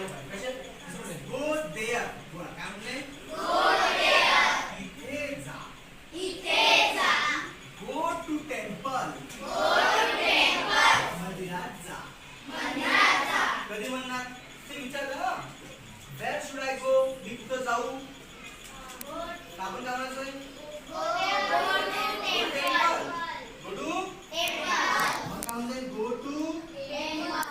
आले पाहिजे कसे गो देअर बोला काय म्हणले इथे जा गो टू टेम्पल मंदिरात जा कधी म्हणणार ते विचारलं वेअर शुड आय गो मी कुठं जाऊ आपण काय म्हणायचं